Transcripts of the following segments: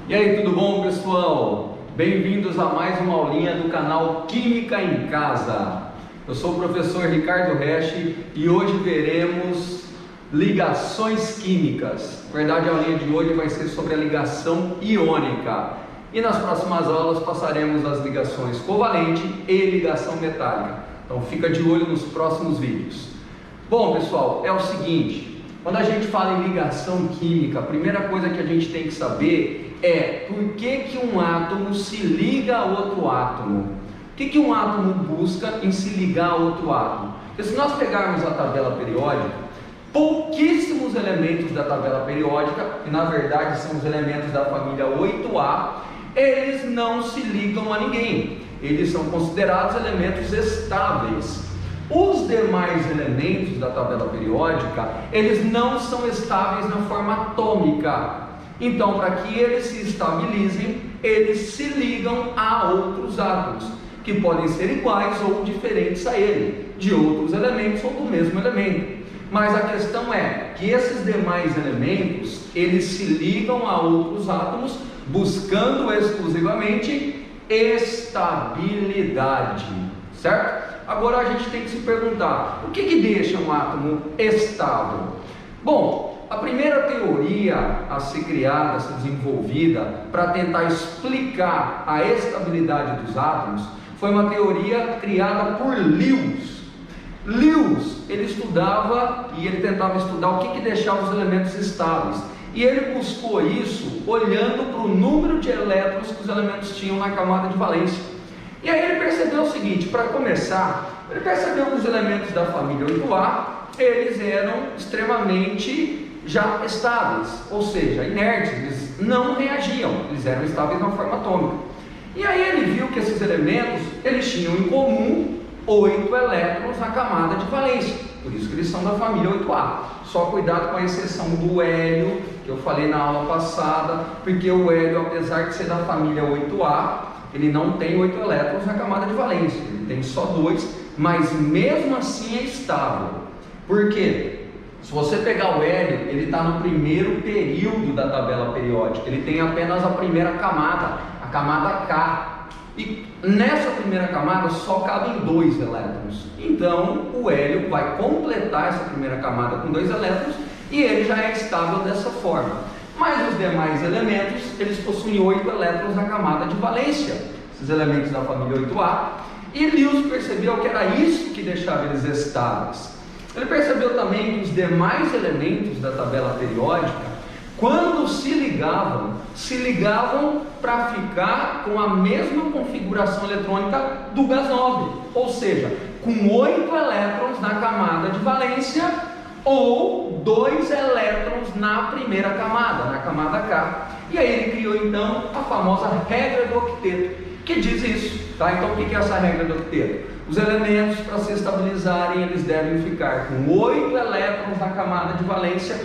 E aí, tudo bom, pessoal? Bem-vindos a mais uma aulinha do canal Química em Casa. Eu sou o professor Ricardo Resch e hoje veremos ligações químicas. Na verdade, a aulinha de hoje vai ser sobre a ligação iônica. E nas próximas aulas passaremos as ligações covalente e ligação metálica. Então fica de olho nos próximos vídeos. Bom, pessoal, é o seguinte, quando a gente fala em ligação química, a primeira coisa que a gente tem que saber é por que um átomo se liga a outro átomo. O que um átomo busca em se ligar a outro átomo? Porque se nós pegarmos a tabela periódica, pouquíssimos elementos da tabela periódica, que na verdade são os elementos da família 8A, eles não se ligam a ninguém. Eles são considerados elementos estáveis. Os demais elementos da tabela periódica, eles não são estáveis na forma atômica. Então, para que eles se estabilizem, eles se ligam a outros átomos, que podem ser iguais ou diferentes a ele, de outros elementos ou do mesmo elemento. Mas a questão é que esses demais elementos, eles se ligam a outros átomos, buscando exclusivamente estabilidade, certo? Agora a gente tem que se perguntar, o que deixa um átomo estável? Bom, a primeira teoria a ser criada, a ser desenvolvida para tentar explicar a estabilidade dos átomos foi uma teoria criada por Lewis. Lewis, ele estudava e ele tentava estudar o que deixava os elementos estáveis. E ele buscou isso olhando para o número de elétrons que os elementos tinham na camada de valência. E aí ele percebeu o seguinte, para começar, ele percebeu que os elementos da família 8A, eles eram extremamente já estáveis, ou seja, inertes, eles não reagiam, eles eram estáveis na forma atômica. E aí ele viu que esses elementos, eles tinham em comum 8 elétrons na camada de valência, por isso que eles são da família 8A. Só cuidado com a exceção do hélio, que eu falei na aula passada, porque o hélio, apesar de ser da família 8A, ele não tem 8 elétrons na camada de valência, ele tem só 2, mas mesmo assim é estável. Por quê? Se você pegar o hélio, ele está no primeiro período da tabela periódica, ele tem apenas a primeira camada, a camada K. E nessa primeira camada só cabem 2 elétrons. Então o hélio vai completar essa primeira camada com 2 elétrons e ele já é estável dessa forma. Mas os demais elementos, eles possuem 8 elétrons na camada de valência, esses elementos da família 8A. E Lewis percebeu que era isso que deixava eles estáveis. Ele percebeu também que os demais elementos da tabela periódica, quando se ligavam para ficar com a mesma configuração eletrônica do gás nobre, ou seja, com 8 elétrons na camada de valência ou 2 elétrons na primeira camada, na camada K. E aí ele criou então a famosa regra do octeto, que diz isso, tá? Então o que é essa regra do octeto? Os elementos, para se estabilizarem, eles devem ficar com 8 elétrons na camada de valência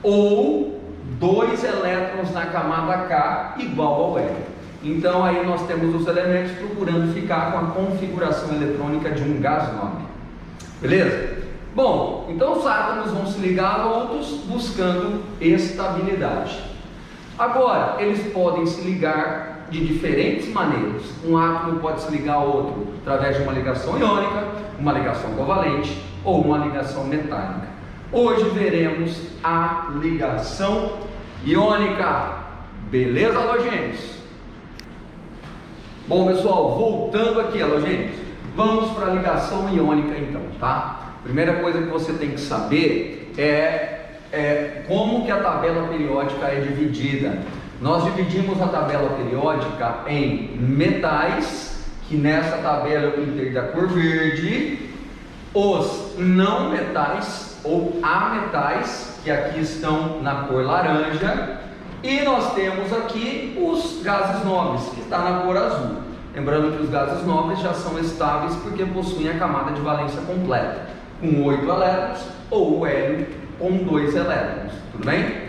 ou 2 elétrons na camada K igual ao hélio. Então aí nós temos os elementos procurando ficar com a configuração eletrônica de um gás nobre. Beleza? Bom, então os átomos vão se ligar a outros buscando estabilidade. Agora, eles podem se ligar de diferentes maneiras. Um átomo pode se ligar a outro através de uma ligação iônica, uma ligação covalente ou uma ligação metálica. Hoje veremos a ligação iônica. Beleza, halogênios? Bom, pessoal, voltando aqui, halogênios, vamos para a ligação iônica então, tá? Primeira coisa que você tem que saber é como que a tabela periódica é dividida. Nós dividimos a tabela periódica em metais, que nessa tabela eu pintei da cor verde, os não metais ou ametais, que aqui estão na cor laranja, e nós temos aqui os gases nobres, que está na cor azul. Lembrando que os gases nobres já são estáveis porque possuem a camada de valência completa, com 8 elétrons, ou o hélio com 2 elétrons, tudo bem?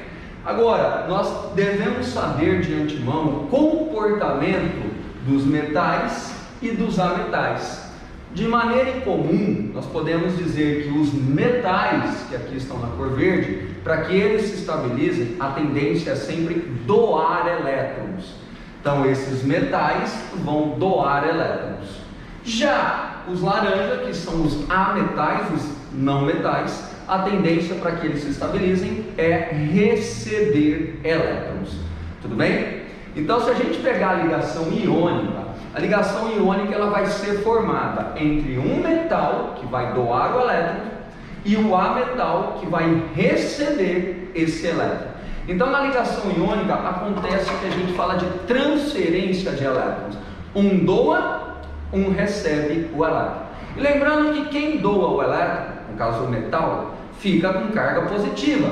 Agora, nós devemos saber de antemão o comportamento dos metais e dos ametais. De maneira incomum, nós podemos dizer que os metais que aqui estão na cor verde, para que eles se estabilizem, a tendência é sempre doar elétrons. Então esses metais vão doar elétrons. Já os laranja, que são os ametais, os não metais, a tendência para que eles se estabilizem é receber elétrons. Tudo bem? Então, se a gente pegar a ligação iônica ela vai ser formada entre um metal que vai doar o elétron e o ametal que vai receber esse elétron. Então, na ligação iônica acontece que a gente fala de transferência de elétrons. Um doa, um recebe o elétron. E lembrando que quem doa o elétron, no caso o metal, fica com carga positiva,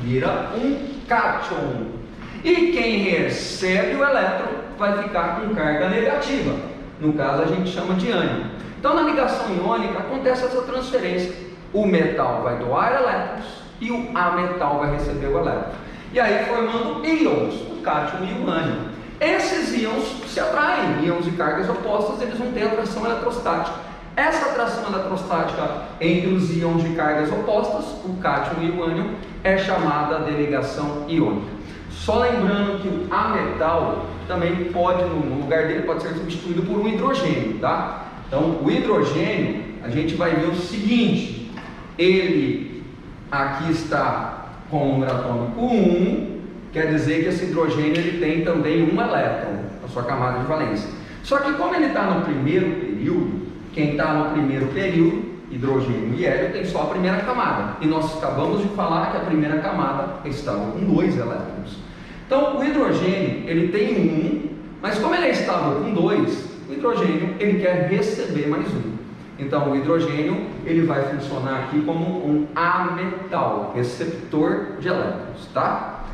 vira um cátion. E quem recebe o elétron vai ficar com carga negativa, no caso a gente chama de ânion. Então na ligação iônica acontece essa transferência, o metal vai doar elétrons e o ametal vai receber o elétron, e aí formando íons, o cátion e o ânion. Esses íons se atraem, íons de cargas opostas, eles vão ter atração eletrostática. Essa atração eletrostática entre os íons de cargas opostas, o cátion e o ânion, é chamada de ligação iônica. Só lembrando que o ametal também pode, no lugar dele, pode ser substituído por um hidrogênio, tá? Então, o hidrogênio, a gente vai ver o seguinte, ele aqui está com o número atômico 1, quer dizer que esse hidrogênio ele tem também um elétron na sua camada de valência. Só que como ele está no primeiro período, quem está no primeiro período, hidrogênio e hélio, tem só a primeira camada. E nós acabamos de falar que a primeira camada estava com 2 elétrons. Então, o hidrogênio, ele tem 1, mas como ele é estável com 2, o hidrogênio, ele quer receber mais 1. Então, o hidrogênio, ele vai funcionar aqui como um ametal, receptor de elétrons, tá?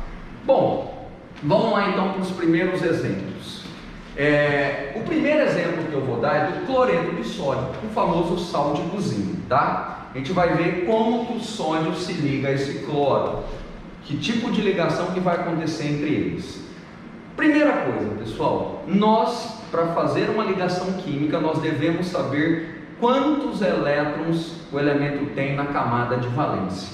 Bom, vamos lá então para os primeiros exemplos. O primeiro exemplo que eu vou dar é do cloreto de sódio, o famoso sal de cozinha, tá? A gente vai ver como que o sódio se liga a esse cloro, que tipo de ligação que vai acontecer entre eles. Primeira coisa, pessoal, nós, para fazer uma ligação química, nós devemos saber quantos elétrons o elemento tem na camada de valência,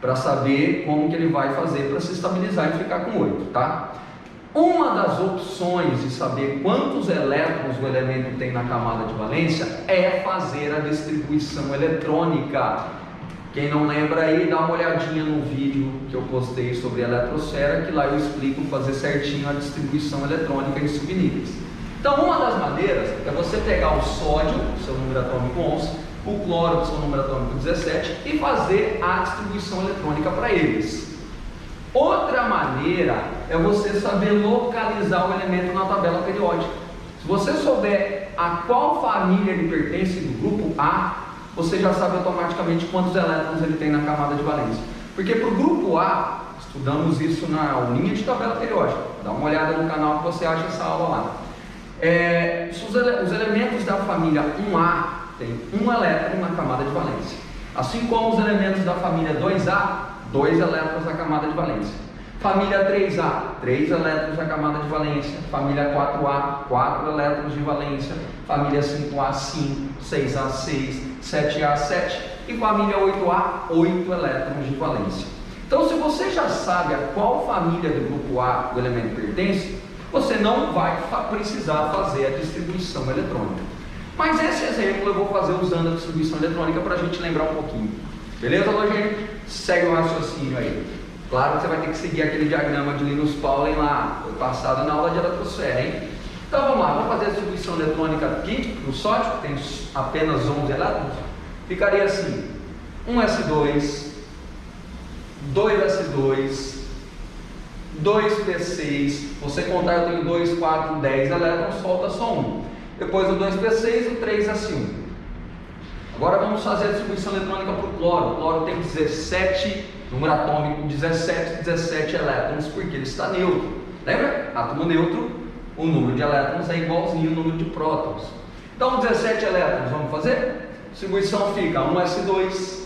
para saber como que ele vai fazer para se estabilizar e ficar com 8, tá? Uma das opções de saber quantos elétrons o elemento tem na camada de valência é fazer a distribuição eletrônica. Quem não lembra aí, dá uma olhadinha no vídeo que eu postei sobre a eletrosfera, que lá eu explico fazer certinho a distribuição eletrônica em subníveis. Então, uma das maneiras é você pegar o sódio, seu número atômico 11, o cloro, seu número atômico 17, e fazer a distribuição eletrônica para eles. Outra maneira é você saber localizar o elemento na tabela periódica. Se você souber a qual família ele pertence do grupo A, você já sabe automaticamente quantos elétrons ele tem na camada de valência. Porque para o grupo A, estudamos isso na aulinha de tabela periódica. Dá uma olhada no canal que você acha essa aula lá. Os elementos da família 1A têm 1 elétron na camada de valência. Assim como os elementos da família 2A, 2 elétrons na camada de valência. Família 3A, 3 elétrons na camada de valência. Família 4A, 4 elétrons de valência. Família 5A, 5, 6A, 6, 7A, 7. E família 8A, 8 elétrons de valência. Então, se você já sabe a qual família do grupo A o elemento pertence, você não vai precisar fazer a distribuição eletrônica. Mas esse exemplo eu vou fazer usando a distribuição eletrônica para a gente lembrar um pouquinho. Beleza, Logênio? Segue o raciocínio aí. Claro que você vai ter que seguir aquele diagrama de Linus Pauling lá, foi passado na aula de eletrosfera, hein? Então vamos lá, vamos fazer a distribuição eletrônica aqui, no sódio, que tem apenas 11 elétrons. Ficaria assim, 1s2, 2s2, 2p6, você contar eu tenho 2, 4, 10 elétrons, falta só 1. Depois o 2p6 e o 3s1. Agora vamos fazer a distribuição eletrônica para o cloro. O cloro tem 17, número atômico 17 elétrons, porque ele está neutro. Lembra? Átomo neutro, o número de elétrons é igualzinho ao número de prótons. Então 17 elétrons, vamos fazer? A distribuição fica 1s2,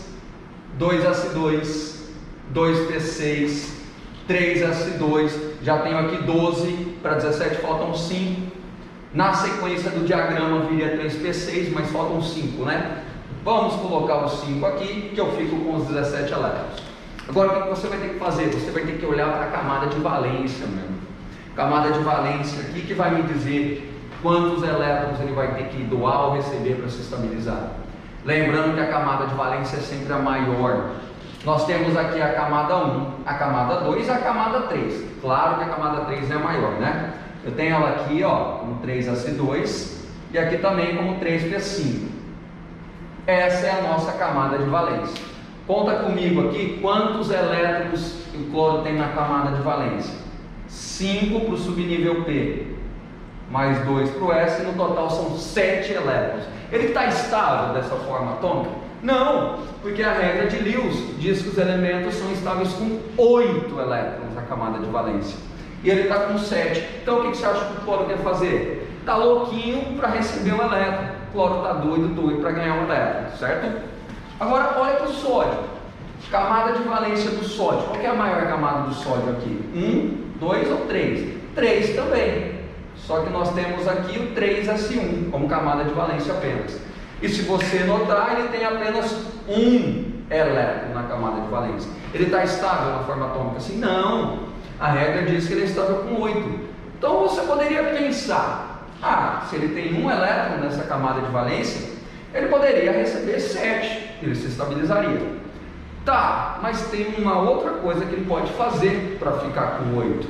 2s2, 2p6, 3s2, já tenho aqui 12, para 17 faltam 5, Na sequência do diagrama viria 3p6, mas faltam 5, né? Vamos colocar os 5 aqui, que eu fico com os 17 elétrons. Agora, o que você vai ter que fazer? Você vai ter que olhar para a camada de valência mesmo. Camada de valência aqui que vai me dizer quantos elétrons ele vai ter que doar ou receber para se estabilizar. Lembrando que a camada de valência é sempre a maior. Nós temos aqui a camada 1, a camada 2 e a camada 3. Claro que a camada 3 é a maior, né? Eu tenho ela aqui, ó, como 3s2 e aqui também como 3p5. Essa é a nossa camada de valência. Conta comigo aqui quantos elétrons o cloro tem na camada de valência. 5 para o subnível P, mais 2 para o S, e no total são 7 elétrons. Ele está estável dessa forma atômica? Não, porque a regra de Lewis diz que os elementos são estáveis com 8 elétrons na camada de valência. E ele está com 7. Então o que você acha que o cloro quer fazer? Está louquinho para receber um elétron. O cloro está doido para ganhar um elétron, certo? Agora olha para o sódio. Camada de valência do sódio. Qual que é a maior camada do sódio aqui? 1, 2 ou 3? 3 também. Só que nós temos aqui o 3s1 como camada de valência apenas. E se você notar, ele tem apenas 1 elétron na camada de valência. Ele está estável na forma atômica assim? Não. A regra diz que ele é estável com 8. Então você poderia pensar, se ele tem 1 elétron nessa camada de valência, ele poderia receber 7, ele se estabilizaria. Tá, mas tem uma outra coisa que ele pode fazer para ficar com 8.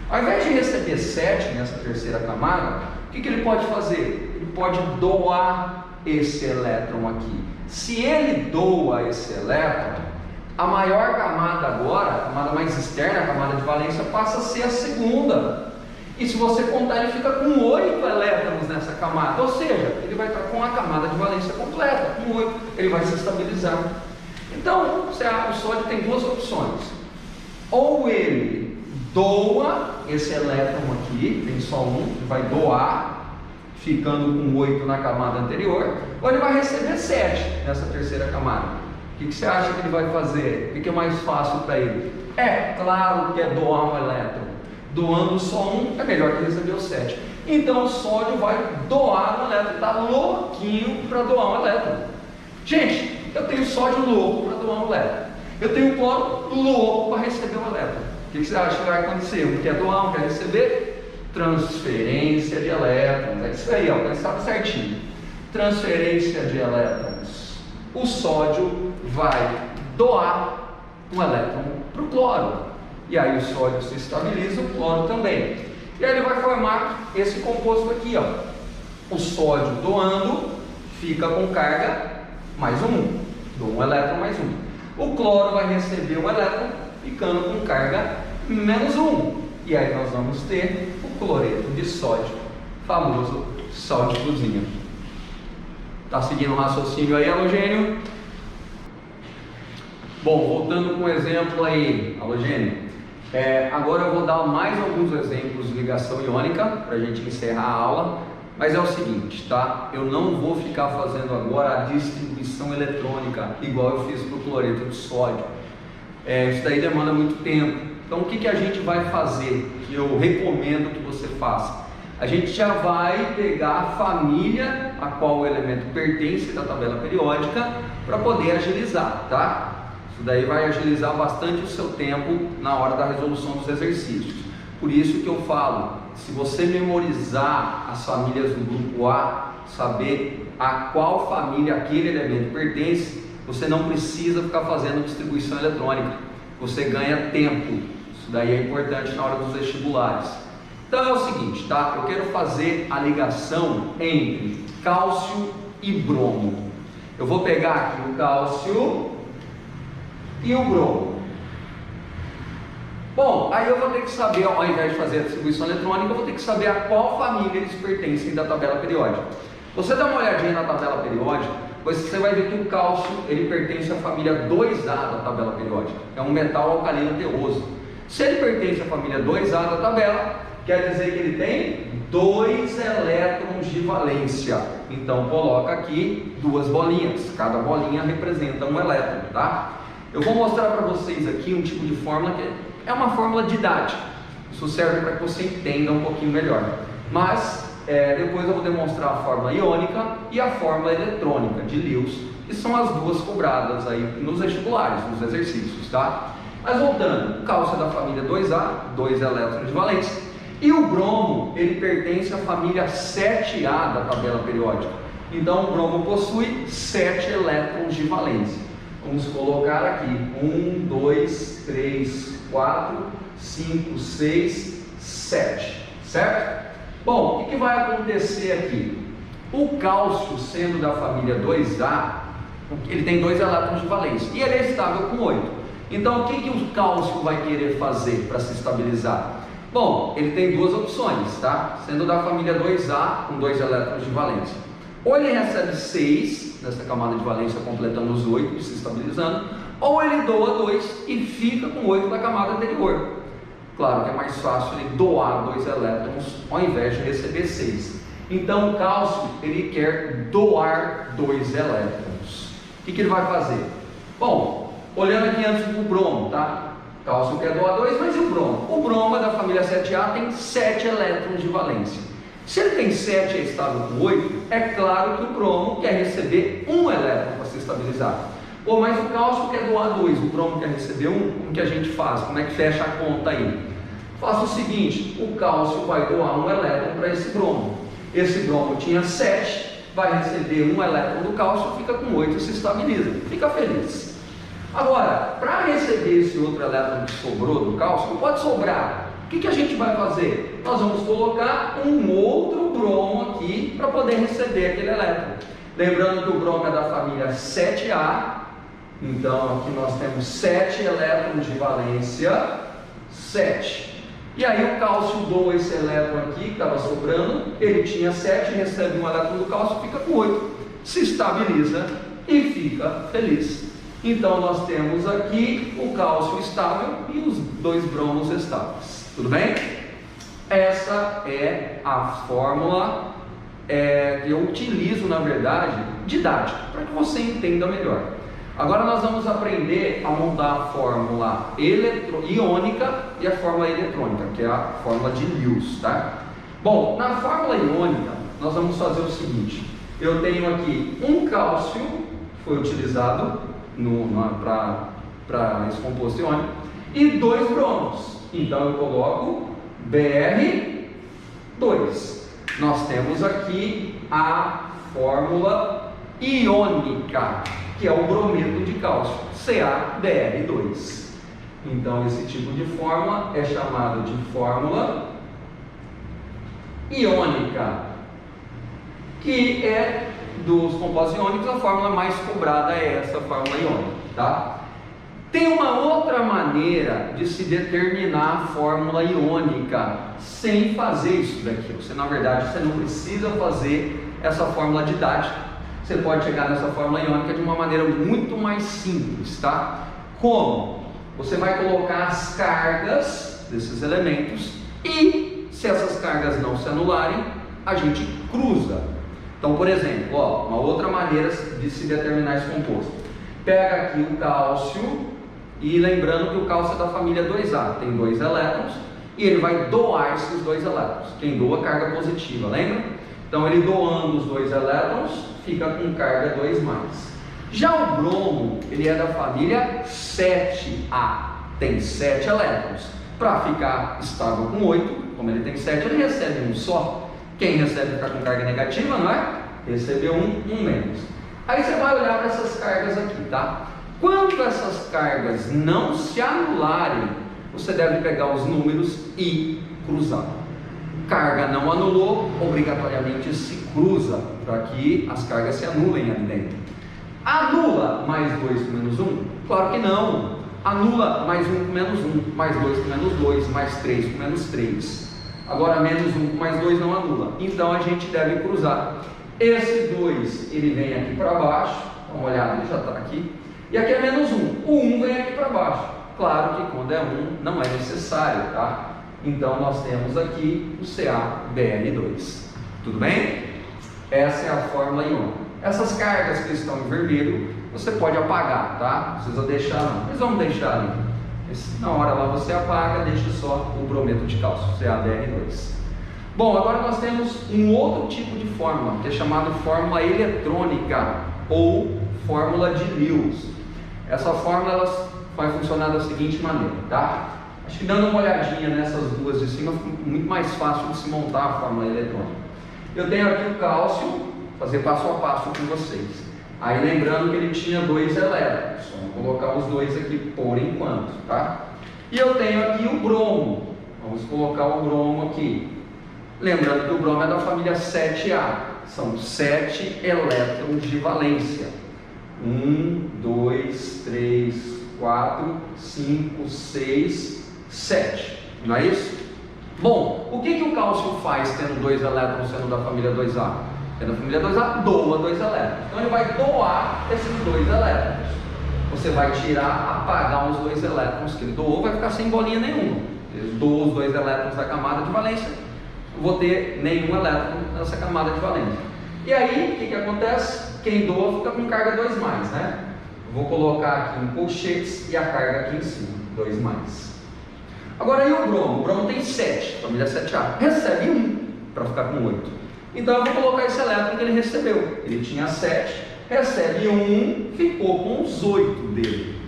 Ao invés de receber 7 nessa terceira camada, o que ele pode fazer? Ele pode doar esse elétron aqui. Se ele doa esse elétron, a maior camada agora, a camada mais externa, a camada de valência, passa a ser a segunda. E se você contar, ele fica com 8 elétrons nessa camada. Ou seja, ele vai estar com a camada de valência completa, com 8. Ele vai se estabilizar. Então, o sódio tem duas opções. Ou ele doa esse elétron aqui, tem só um, ele vai doar, ficando com 8 na camada anterior, ou ele vai receber 7 nessa terceira camada. O que você acha que ele vai fazer? O que é mais fácil para ele? É claro que é doar um elétron. Doando só um é melhor que receber o 7. Então o sódio vai doar um elétron. Está louquinho para doar um elétron. Gente, eu tenho sódio louco para doar um elétron. Eu tenho cloro louco para receber um elétron. O que você acha que vai acontecer? Um quer doar, um quer receber? Transferência de elétrons. É isso aí, ó, você sabe certinho. Transferência de elétrons. O sódio vai doar um elétron para o cloro. E aí o sódio se estabiliza, o cloro também. E aí ele vai formar esse composto aqui, ó. O sódio doando fica com carga mais um. Doa um elétron mais um. O cloro vai receber um elétron ficando com carga menos um. E aí nós vamos ter o cloreto de sódio, famoso sal de cozinha. Tá seguindo o raciocínio aí, halogênio? Bom, voltando com o exemplo aí, halogênio. Agora eu vou dar mais alguns exemplos de ligação iônica para a gente encerrar a aula. Mas é o seguinte, tá? Eu não vou ficar fazendo agora a distribuição eletrônica igual eu fiz para o cloreto de sódio. Isso daí demanda muito tempo. Então o que a gente vai fazer? Que eu recomendo que você faça. A gente já vai pegar a família a qual o elemento pertence da tabela periódica para poder agilizar, tá? Isso daí vai agilizar bastante o seu tempo na hora da resolução dos exercícios. Por isso que eu falo, se você memorizar as famílias do grupo A, saber a qual família aquele elemento pertence, você não precisa ficar fazendo distribuição eletrônica. Você ganha tempo. Isso daí é importante na hora dos vestibulares. Então é o seguinte, tá? Eu quero fazer a ligação entre cálcio e bromo. Eu vou pegar aqui o cálcio e o bromo. Bom, aí eu vou ter que saber, ao invés de fazer a distribuição eletrônica, eu vou ter que saber a qual família eles pertencem da tabela periódica. Você dá uma olhadinha na tabela periódica, você vai ver que o cálcio ele pertence à família 2A da tabela periódica. É um metal alcalino terroso. Se ele pertence à família 2A da tabela, quer dizer que ele tem 2 elétrons de valência. Então coloca aqui 2 bolinhas. Cada bolinha representa um elétron, tá? Eu vou mostrar para vocês aqui um tipo de fórmula que é uma fórmula didática. Isso serve para que você entenda um pouquinho melhor. Mas depois eu vou demonstrar a fórmula iônica e a fórmula eletrônica de Lewis, que são as duas cobradas aí nos vestibulares, nos exercícios, tá? Mas voltando, o cálcio é da família 2A, 2 elétrons de valência, e o bromo, ele pertence à família 7A da tabela periódica. Então o bromo possui 7 elétrons de valência. Vamos colocar aqui 1, 2, 3, 4, 5, 6, 7, certo? Bom, o que vai acontecer aqui? O cálcio, sendo da família 2A, ele tem 2 elétrons de valência e ele é estável com 8. Então o que o cálcio vai querer fazer para se estabilizar? Bom, ele tem duas opções, tá? Sendo da família 2A, com 2 elétrons de valência. Ou ele recebe 6 nessa camada de valência, completando os 8 e se estabilizando, ou ele doa 2 e fica com 8 da camada anterior. Claro que é mais fácil ele doar 2 elétrons ao invés de receber 6. Então o cálcio, ele quer doar 2 elétrons. O que ele vai fazer? Bom, olhando aqui antes do bromo, tá? O cálcio quer doar 2, mas e o bromo? O bromo é da família 7A, tem 7 elétrons de valência. Se ele tem 7 e é estável com 8, é claro que o bromo quer receber 1 elétron para se estabilizar. Pô, mas o cálcio quer doar 2, o bromo quer receber 1, como que a gente faz? Como é que fecha a conta aí? Faça o seguinte, o cálcio vai doar 1 elétron para esse bromo. Esse bromo tinha 7, vai receber 1 elétron do cálcio, fica com 8 e se estabiliza. Fica feliz. Agora, para receber esse outro elétron que sobrou do cálcio, não pode sobrar. O que a gente vai fazer? Nós vamos colocar um outro bromo aqui para poder receber aquele elétron. Lembrando que o bromo é da família 7A, então aqui nós temos 7 elétrons de valência, 7. E aí o cálcio doa esse elétron aqui que estava sobrando, ele tinha 7, recebe um elétron do cálcio, fica com 8, se estabiliza e fica feliz. Então nós temos aqui o cálcio estável e os 2 bromos estáveis. Tudo bem? Essa é a fórmula que eu utilizo, na verdade, didática, para que você entenda melhor. Agora nós vamos aprender a montar a fórmula iônica e a fórmula eletrônica, que é a fórmula de Lewis, tá? Bom, na fórmula iônica, nós vamos fazer o seguinte. Eu tenho aqui um cálcio, que foi utilizado para esse composto iônico, e 2 bromos. Então eu coloco Br2. Nós temos aqui a fórmula iônica, que é o brometo de cálcio, CaBr2. Então esse tipo de fórmula é chamado de fórmula iônica, que é dos compostos iônicos, a fórmula mais cobrada é essa fórmula iônica, tá? Tem uma outra maneira de se determinar a fórmula iônica sem fazer isso daqui. Você, na verdade, você não precisa fazer essa fórmula didática. Você pode chegar nessa fórmula iônica de uma maneira muito mais simples, tá? Como? Você vai colocar as cargas desses elementos e, se essas cargas não se anularem, a gente cruza. Então, por exemplo, ó, uma outra maneira de se determinar esse composto. Pega aqui o cálcio. E lembrando que o cálcio é da família 2A, tem 2 elétrons, e ele vai doar esses 2 elétrons. Quem doa, carga positiva, lembra? Então ele doando os 2 elétrons, fica com carga 2+. Já o bromo, ele é da família 7A, tem 7 elétrons. Para ficar estável com 8, como ele tem 7, ele recebe um só. Quem recebe fica com carga negativa, não é? Recebeu um menos. Aí você vai olhar para essas cargas aqui, tá? Quando essas cargas não se anularem, você deve pegar os números e cruzar. Carga não anulou, obrigatoriamente se cruza, para que as cargas se anulem ali dentro. Anula mais 2 com menos 1? Claro que não. Anula mais 1 com menos 1, mais 2 com menos 2, mais 3 com menos 3. Agora menos 1 com mais 2 não anula. Então a gente deve cruzar. Esse 2, ele vem aqui para baixo, dá uma olhada, ele já está aqui. E aqui é menos 1, o 1 vem aqui para baixo. Claro que quando é 1 não é necessário, tá? Então nós temos aqui o CaBr2. Tudo bem? Essa é a fórmula iônica. Essas cargas que estão em vermelho, você pode apagar, tá? Não precisa deixar não. Mas vamos deixar ali. Na hora lá você apaga, deixa só o brometo de cálcio, CaBr2. Bom, agora nós temos um outro tipo de fórmula, que é chamado fórmula eletrônica ou fórmula de Lewis. Essa fórmula ela vai funcionar da seguinte maneira, tá? Acho que dando uma olhadinha nessas duas de cima, fica muito mais fácil de se montar a fórmula eletrônica. Eu tenho aqui o cálcio, vou fazer passo a passo com vocês. Aí lembrando que ele tinha 2 elétrons, vamos colocar os dois aqui por enquanto, tá? E eu tenho aqui o bromo, vamos colocar o bromo aqui. Lembrando que o bromo é da família 7A, são 7 elétrons de valência. 1, 2, 3, 4, 5, 6, 7. Não é isso? Bom, o que o cálcio faz tendo 2 elétrons sendo da família 2A? É da família 2A, doa 2 elétrons. Então ele vai doar esses 2 elétrons. Você vai tirar, apagar os 2 elétrons que ele doou, vai ficar sem bolinha nenhuma. Ele doou os 2 elétrons da camada de valência, não vou ter nenhum elétron nessa camada de valência. E aí, o que acontece? Quem doa fica com carga 2+, né? Vou colocar aqui um colchetes e a carga aqui em cima, 2+. Agora, e o bromo? O bromo tem 7, família 7A, recebe 1 para ficar com 8. Então eu vou colocar esse elétron que ele recebeu. Ele tinha 7, recebe 1, ficou com os 8 dele.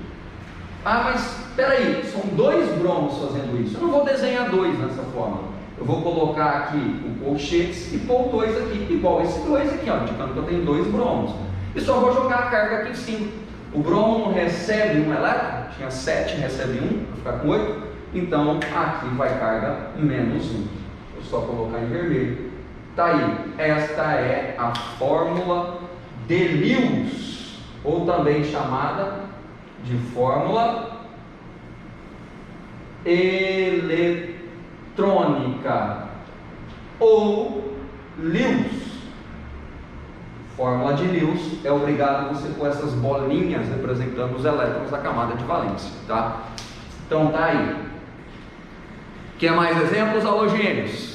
Ah, mas espera aí, são 2 bromos fazendo isso. Eu não vou desenhar 2 nessa fórmula. Eu vou colocar aqui o colchetes e pôr 2 aqui, igual esse 2 aqui, ó, indicando que eu tenho 2 bromos. E só vou jogar a carga aqui em cima. O bromo não recebe 1 elétron, tinha 7, recebe 1, vai ficar com 8. Então aqui vai carga menos 1. Vou só colocar em vermelho. Tá aí, esta é a fórmula de Lewis, ou também chamada de fórmula eletrônica ou Lewis. Fórmula de Lewis é obrigado você pôr essas bolinhas representando os elétrons da camada de valência, tá? Então tá aí. Quer mais exemplos, halogênios?